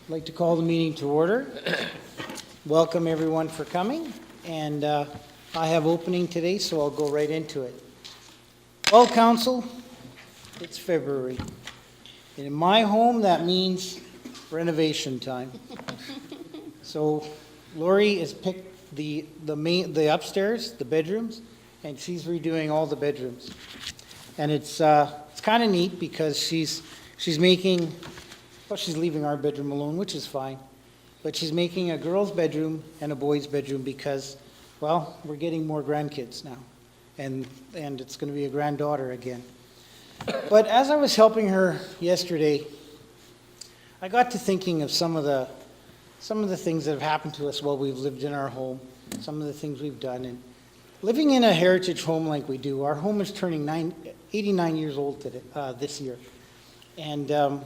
I'd like to call the meeting to order. Welcome everyone for coming, and I have opening today, so I'll go right into it. Well, Council, it's February. And in my home, that means renovation time. So Lori has picked the upstairs, the bedrooms, and she's redoing all the bedrooms. And it's kind of neat because she's making, well, she's leaving our bedroom alone, which is fine. But she's making a girl's bedroom and a boy's bedroom because, well, we're getting more grandkids now. And it's going to be a granddaughter again. But as I was helping her yesterday, I got to thinking of some of the things that have happened to us while we've lived in our home, some of the things we've done. And living in a heritage home like we do, our home is turning 89 years old today, this year. And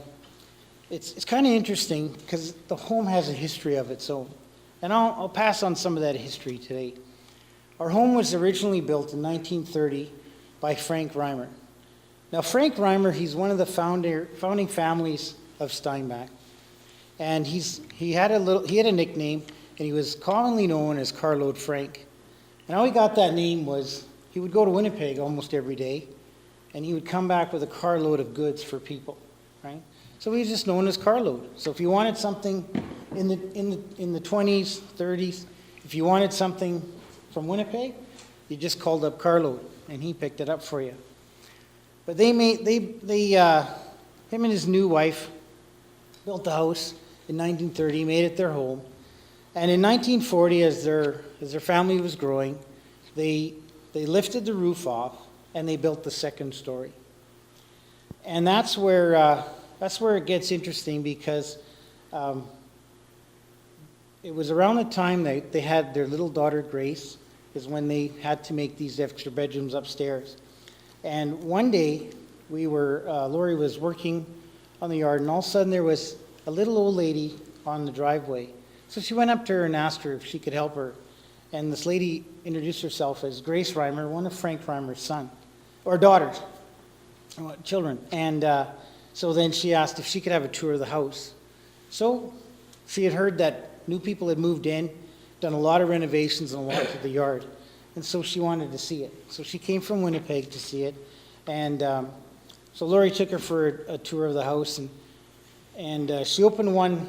it's kind of interesting because the home has a history of its own. And I'll pass on some of that history today. Our home was originally built in 1930 by Frank Reimer. Now, Frank Reimer, he's one of the founding families of Steinbach. And he had a nickname, and he was commonly known as Carload Frank. And how he got that name was he would go to Winnipeg almost every day, and he would come back with a carload of goods for people, right? So he was just known as Carload. So if you wanted something in the 20s, 30s, if you wanted something from Winnipeg, you just called up Carload, and he picked it up for you. But him and his new wife built the house in 1930, made it their home. And in 1940, as their family was growing, they lifted the roof off and they built the second story. And that's where it gets interesting because it was around the time they had their little daughter Grace is when they had to make these extra bedrooms upstairs. And one day Lori was working on the yard, and all of a sudden there was a little old lady on the driveway. So she went up to her and asked her if she could help her. And this lady introduced herself as Grace Reimer, one of Frank Reimer's children. And so then she asked if she could have a tour of the house. So she had heard that new people had moved in, done a lot of renovations and a lot to the yard. And so she wanted to see it. So she came from Winnipeg to see it. And so Lori took her for a tour of the house. And she opened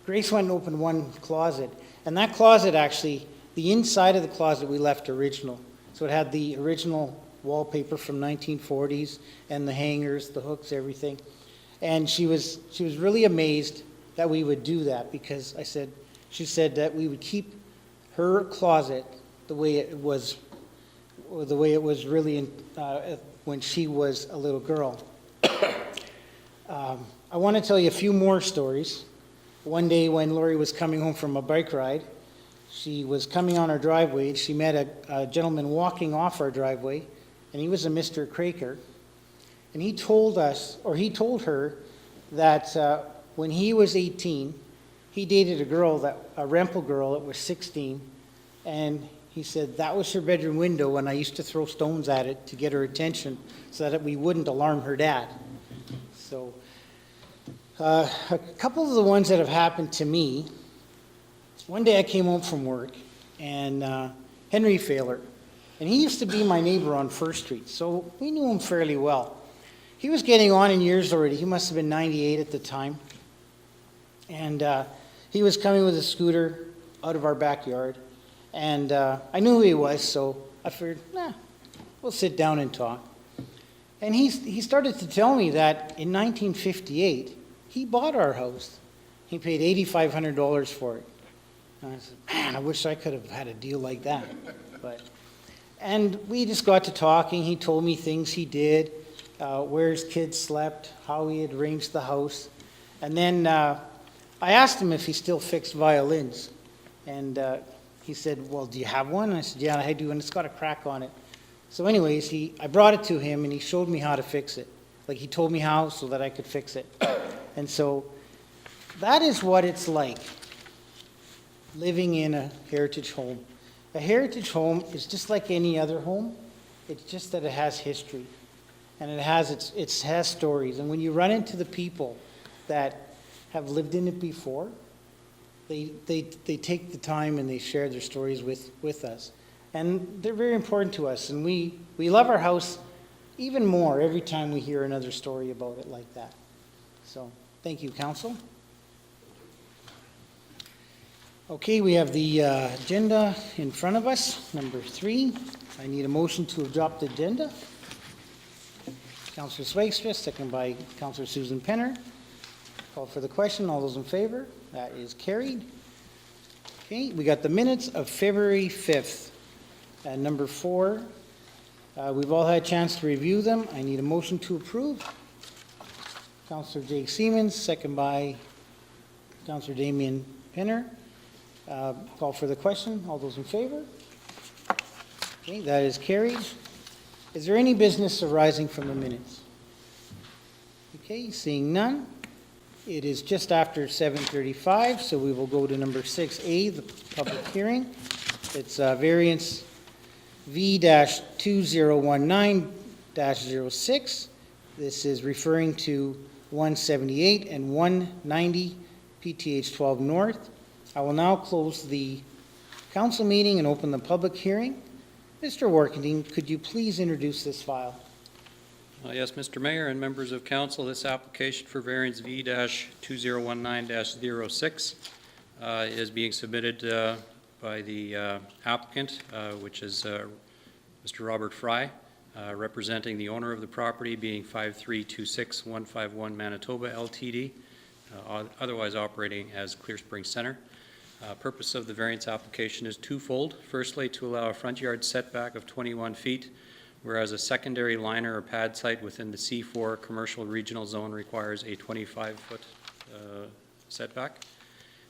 Grace went and opened one closet. And that closet actually, the inside of the closet we left original. So it had the original wallpaper from 1940s and the hangers, the hooks, everything. And she was really amazed that we would do that because she said that we would keep her closet the way it was really when she was a little girl. I want to tell you a few more stories. One day when Lori was coming home from a bike ride, she was coming on our driveway and she met a gentleman walking off our driveway, and he was a Mr. Kroeker. And he told her that when he was 18, he dated a Rempel girl that was 16, and he said that was her bedroom window, and I used to throw stones at it to get her attention so that we wouldn't alarm her dad. So a couple of the ones that have happened to me, one day I came home from work, and Henry Failer, and he used to be my neighbor on First Street, so we knew him fairly well. He was getting on in years already. He must have been 98 at the time. And he was coming with a scooter out of our backyard. And I knew who he was, so I figured, we'll sit down and talk. And he started to tell me that in 1958, he bought our house. He paid $8,500 for it. And I said, man, I wish I could have had a deal like that. And we just got to talking. He told me things he did, where his kids slept, how he had arranged the house. And then I asked him if he still fixed violins. And he said, well, do you have one? And I said, yeah, I do, and it's got a crack on it. So anyways, I brought it to him, and he showed me how to fix it. Like, he told me how so that I could fix it. And so that is what it's like living in a heritage home. A heritage home is just like any other home. It's just that it has history, and it has stories. And when you run into the people that have lived in it before, they take the time and they share their stories with us. And they're very important to us, and we love our house even more every time we hear another story about it like that. So, thank you, Council. Okay, we have the agenda in front of us, number 3. I need a motion to adopt the agenda. Councillor Swagstra, second by Councillor Susan Penner. Call for the question. All those in favor? That is carried. Okay, we got the minutes of February 5th. Number 4, we've all had a chance to review them. I need a motion to approve. Councillor Jake Siemens, second by Councillor Damien Penner. Call for the question. All those in favor? Okay, that is carried. Is there any business arising from the minutes? Okay, seeing none. It is just after 7:35, so we will go to number 6A, the public hearing. It's Variance V-2019-06. This is referring to 178 and 190 PTH 12 North. I will now close the council meeting and open the public hearing. Mr. Workington, could you please introduce this file? Yes, Mr. Mayor and members of council, this application for variance V-2019-06 is being submitted by the applicant, which is Mr. Robert Fry, representing the owner of the property, being 5326151 Manitoba Ltd., otherwise operating as Clear Spring Center. Purpose of the variance application is twofold. Firstly, to allow a front yard setback of 21 feet, whereas a secondary liner or pad site within the C4 commercial regional zone requires a 25-foot setback.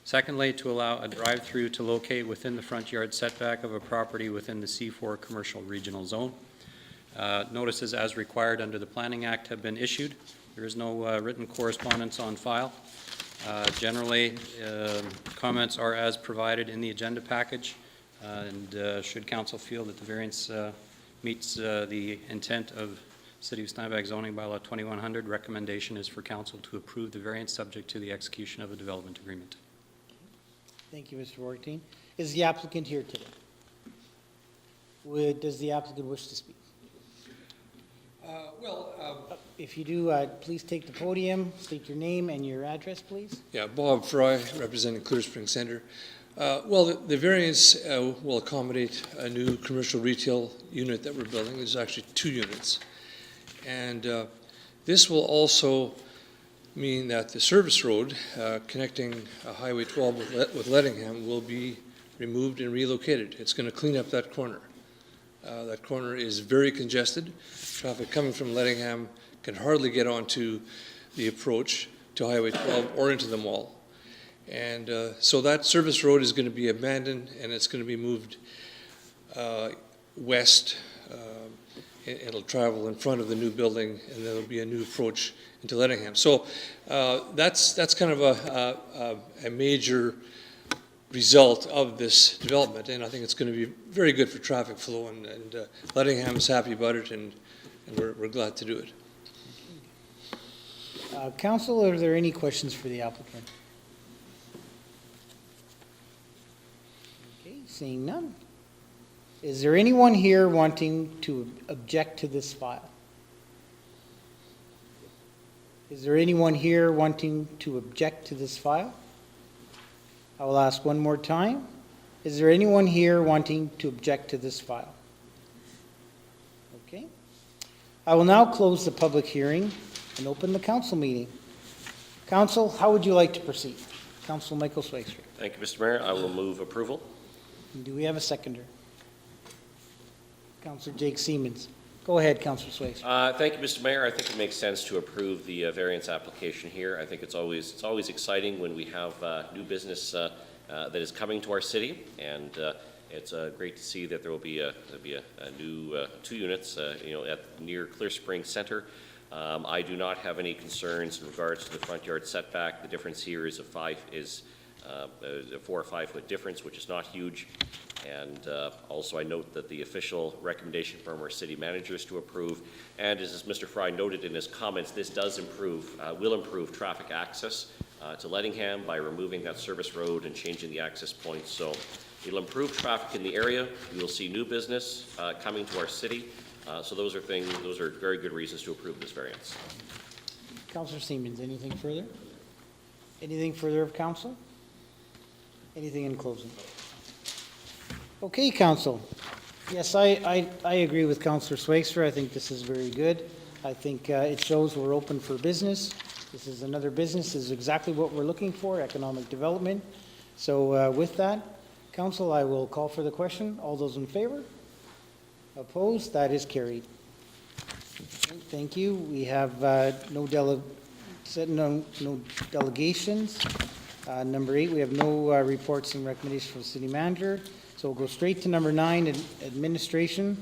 Secondly, to allow a drive-through to locate within the front yard setback of a property within the C4 commercial regional zone. Notices as required under the Planning Act have been issued. There is no written correspondence on file. Generally, comments are as provided in the agenda package, and should council feel that the variance meets the intent of City of Steinbach zoning bylaw 2100, recommendation is for council to approve the variance subject to the execution of a development agreement. Thank you, Mr. Workington. Is the applicant here today? Does the applicant wish to speak? If you do, please take the podium, state your name and your address, please. Yeah, Bob Fry, representing Clear Spring Center. The variance will accommodate a new commercial retail unit that we're building. There's actually 2 units. And this will also mean that the service road connecting Highway 12 with Lettingham will be removed and relocated. It's going to clean up that corner. That corner is very congested. Traffic coming from Lettingham can hardly get onto the approach to Highway 12 or into the mall. And so that service road is going to be abandoned, and it's going to be moved west. It'll travel in front of the new building, and there'll be a new approach into Lettingham. So that's kind of a major result of this development, and I think it's going to be very good for traffic flow, and Lettingham is happy about it, and we're glad to do it. Council, are there any questions for the applicant? Okay, seeing none. Is there anyone here wanting to object to this file? Is there anyone here wanting to object to this file? I will ask one more time. Is there anyone here wanting to object to this file? Okay. I will now close the public hearing and open the council meeting. Council, how would you like to proceed? Council Michael Swagstra. Thank you, Mr. Mayor. I will move approval. And do we have a seconder? Councillor Jake Siemens. Go ahead, Councillor Swagstra. Thank you, Mr. Mayor. I think it makes sense to approve the variance application here. I think it's always exciting when we have new business that is coming to our city, and it's great to see that there will be a new 2 units, near Clear Spring Center. I do not have any concerns in regards to the front yard setback. The difference here is a 4 or 5 foot difference, which is not huge. And also I note that the official recommendation from our city manager is to approve. And as Mr. Fry noted in his comments, this does will improve traffic access to Lettingham by removing that service road and changing the access points. So it'll improve traffic in the area. We will see new business coming to our city. So those are very good reasons to approve this variance. Councillor Siemens, anything further? Anything further of council? Anything in closing? Okay, council. Yes, I agree with Councillor Swagstra. I think this is very good. I think it shows we're open for business. This is another business. This is exactly what we're looking for, economic development. So with that, council, I will call for the question. All those in favor? Opposed? That is carried. Okay, thank you. We have no delegations. Number 8, we have no reports and recommendations from the city manager. So we'll go straight to number 9, administration.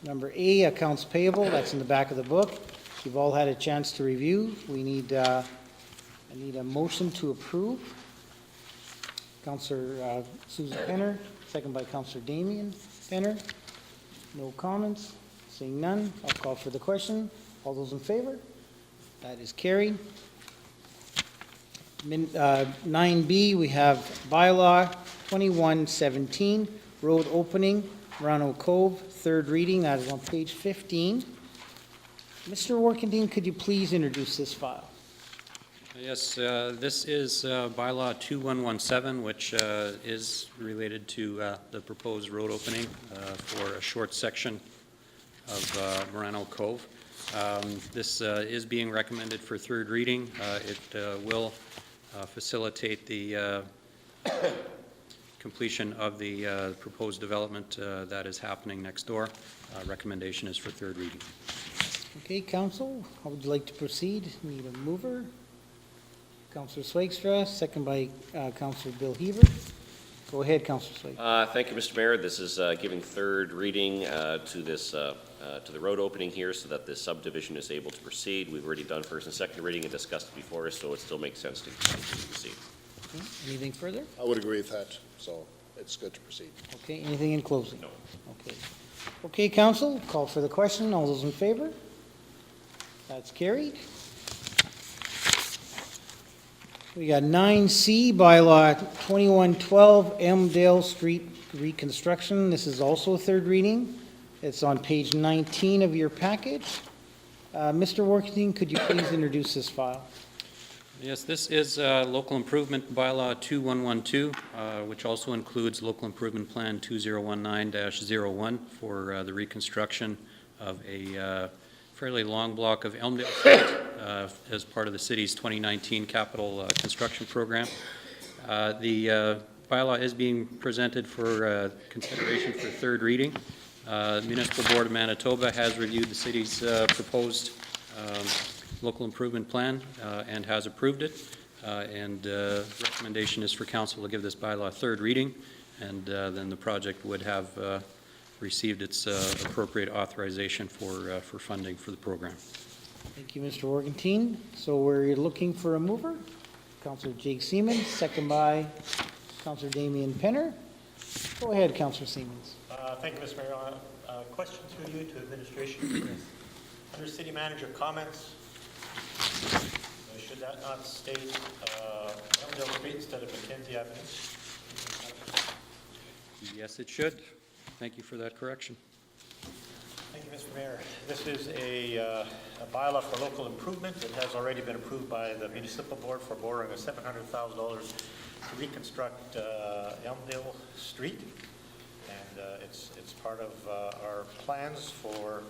Number A, accounts payable. That's in the back of the book. You've all had a chance to review. I need a motion to approve. Councillor Susan Penner, second by Councillor Damien Penner. No comments. Seeing none, I'll call for the question. All those in favor? That is carried. 9B, we have bylaw 2117, road opening, Murano Cove, third reading. That is on page 15. Mr. Workendine, could you please introduce this file? Yes, this is bylaw 2117, which is related to the proposed road opening for a short section of Murano Cove. This is being recommended for third reading. It will facilitate the completion of the proposed development that is happening next door. Recommendation is for third reading. Okay, council, how would you like to proceed? Need a mover? Councillor Swagstra, second by Councillor Bill Heaver. Go ahead, Councillor Swagstra. Thank you, Mr. Mayor. This is giving third reading to the road opening here so that this subdivision is able to proceed. We've already done first and second reading and discussed it before us, so it still makes sense to proceed. Okay, anything further? I would agree with that, so it's good to proceed. Okay, anything in closing? No. Okay. Okay, council, call for the question. All those in favor? That's carried. We got 9C, bylaw 2112, Elmdale Street Reconstruction. This is also third reading. It's on page 19 of your package. Mr. Workendine, could you please introduce this file? Yes, this is local improvement bylaw 2112, which also includes local improvement plan 2019-01 for the reconstruction of a fairly long block of Elmdale Street as part of the city's 2019 capital construction program. The bylaw is being presented for consideration for third reading. Municipal Board of Manitoba has reviewed the city's proposed local improvement plan and has approved it. And recommendation is for council to give this bylaw third reading, and then the project would have received its appropriate authorization for funding for the program. Thank you, Mr. Workendine. So we're looking for a mover. Councillor Jake Siemens, second by Councillor Damien Penner. Go ahead, Councillor Siemens. Thank you, Mr. Mayor. Question through you to administration. Under city manager comments, should that not state Elmdale Street instead of Mackenzie Avenue? Yes, it should. Thank you for that correction. Thank you, Mr. Mayor. This is a bylaw for local improvement. It has already been approved by the municipal board for borrowing of $700,000 to reconstruct Elmdale Street. And it's part of our plans for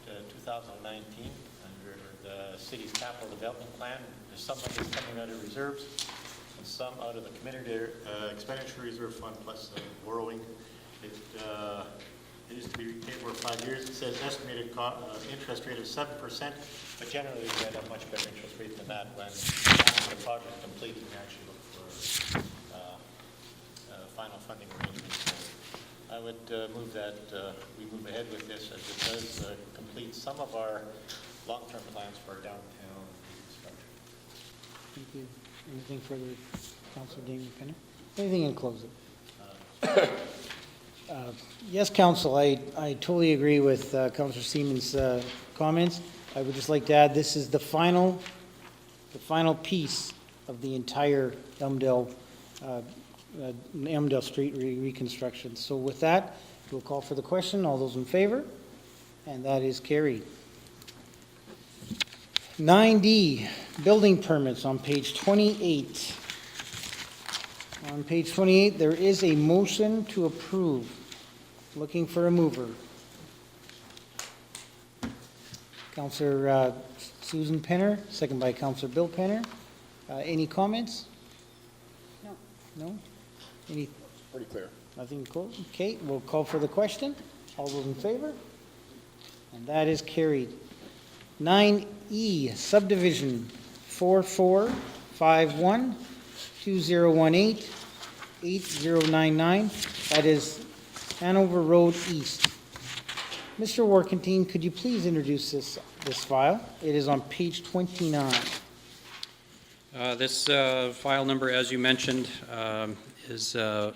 2019 under the city's capital development plan. There's some money coming out of reserves and some out of the community expenditure reserve fund plus the borrowing. It is to be repaid over 5 years. It says estimated interest rate of 7%, but generally we get a much better interest rate than that when the project is complete and we actually look for final funding arrangements. So I would move that we move ahead with this as it does complete some of our long-term plans for downtown reconstruction. Thank you. Anything further, Councillor Damien Penner? Anything in closing? Yes, Council, I totally agree with Councillor Siemens' comments. I would just like to add this is the final piece of the entire Elmdale Street reconstruction. So with that, we'll call for the question. All those in favor? And that is carried. 9D, building permits on page 28. On page 28, there is a motion to approve. Looking for a mover. Councillor Susan Penner, second by Councillor Bill Penner. Any comments? No. No? Any, Pretty clear. nothing close? Okay, we'll call for the question. All those in favor? And that is carried. 9E, subdivision 4451 2018 8099. That is Hanover Road East. Mr. Warkentine, could you please introduce this file? It is on page 29. This file number, as you mentioned, is a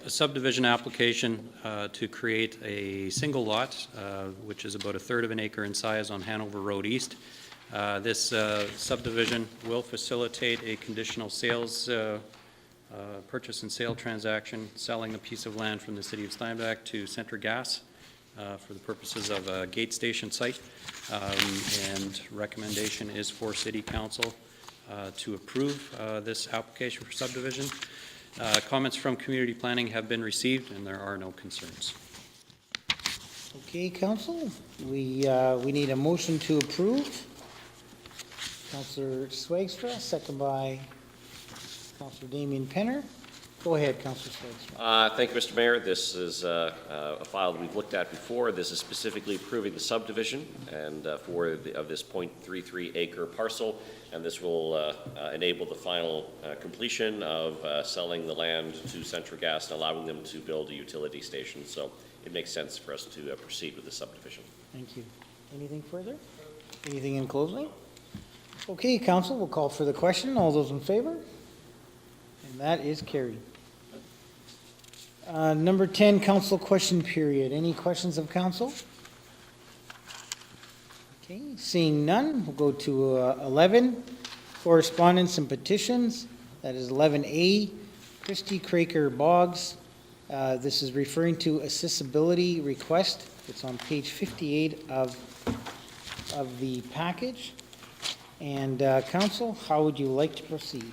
subdivision application to create a single lot, which is about a third of an acre in size on Hanover Road East. This subdivision will facilitate a conditional sales, purchase and sale transaction, selling a piece of land from the city of Steinbach to Centra Gas for the purposes of a gate station site. And recommendation is for City Council to approve this application for subdivision. Comments from community planning have been received, and there are no concerns. Okay, council, we need a motion to approve. Councillor Swagstra, second by Councillor Damien Penner. Go ahead, Councillor Swagstra. Thank you, Mr. Mayor. This is a file that we've looked at before. This is specifically approving the subdivision and of this 0.33 acre parcel, and this will enable the final completion of selling the land to Centra Gas and allowing them to build a utility station. So it makes sense for us to proceed with the subdivision. Thank you. Anything further? Anything in closing? Okay, council, we'll call for the question. All those in favor? And that is carried. Number 10, council question period. Any questions of council? Okay, seeing none, we'll go to 11, correspondence and petitions. That is 11A, Chrystie, Kroeker, Boggs. This is referring to accessibility request. It's on page 58 of the package. And council, how would you like to proceed?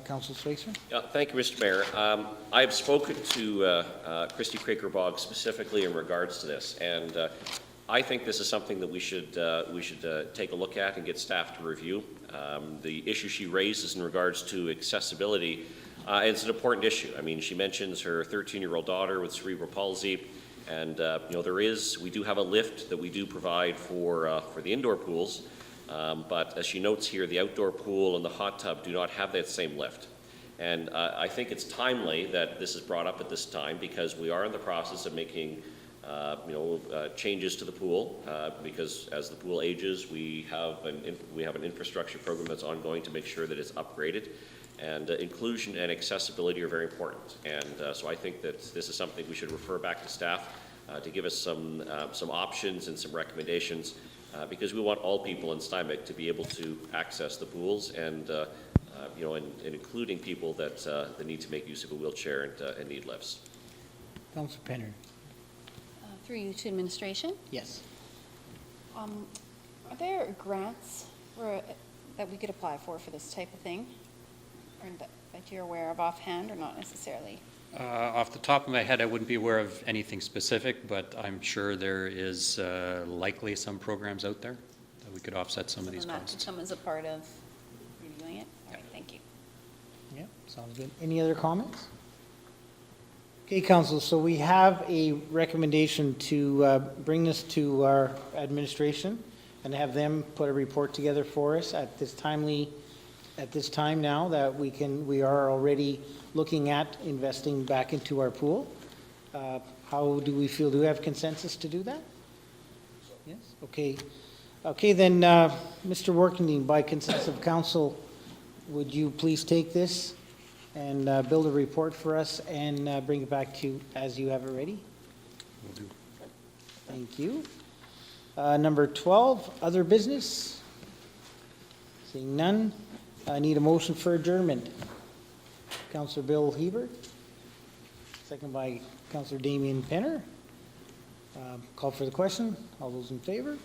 Council Swagstra? Thank you, Mr. Mayor. I have spoken to Chrystie, Kroeker, Boggs specifically in regards to this, and I think this is something that we should take a look at and get staff to review. The issue she raises in regards to accessibility, it's an important issue. I mean, she mentions her 13-year-old daughter with cerebral palsy, and we do have a lift that we do provide for the indoor pools. But as she notes here, the outdoor pool and the hot tub do not have that same lift. And I think it's timely that this is brought up at this time because we are in the process of making changes to the pool because as the pool ages, we have an infrastructure program that's ongoing to make sure that it's upgraded. And inclusion and accessibility are very important. And so I think that this is something we should refer back to staff to give us some options and some recommendations. Because we want all people in Steinbach to be able to access the pools and including people that need to make use of a wheelchair and need lifts. Councilor Penner? Through you to administration. Yes. Are there grants that we could apply for this type of thing? Or that you're aware of offhand or not necessarily? Off the top of my head, I wouldn't be aware of anything specific, but I'm sure there is likely some programs out there that we could offset some of these And that costs. could come as a part of reviewing it? All right, thank you. Yeah, sounds good. Any other comments? Okay, council, so we have a recommendation to bring this to our administration and have them put a report together for us at this time now that we are already looking at investing back into our pool. How do we feel? Do we have consensus to do that? Yes? Okay. Okay, then, Mr. Workendine, by consensus of council, would you please take this and build a report for us and bring it back to you as you have it ready? Will do. Thank you. Number 12, other business. Seeing none, I need a motion for adjournment. Councillor Bill Hebert, second by Councillor Damian Penner. Call for the question. All those in favor?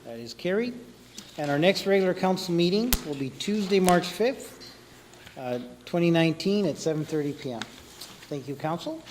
That is carried. And our next regular council meeting will be Tuesday, March 5th, 2019 at 7:30 PM. Thank you, council.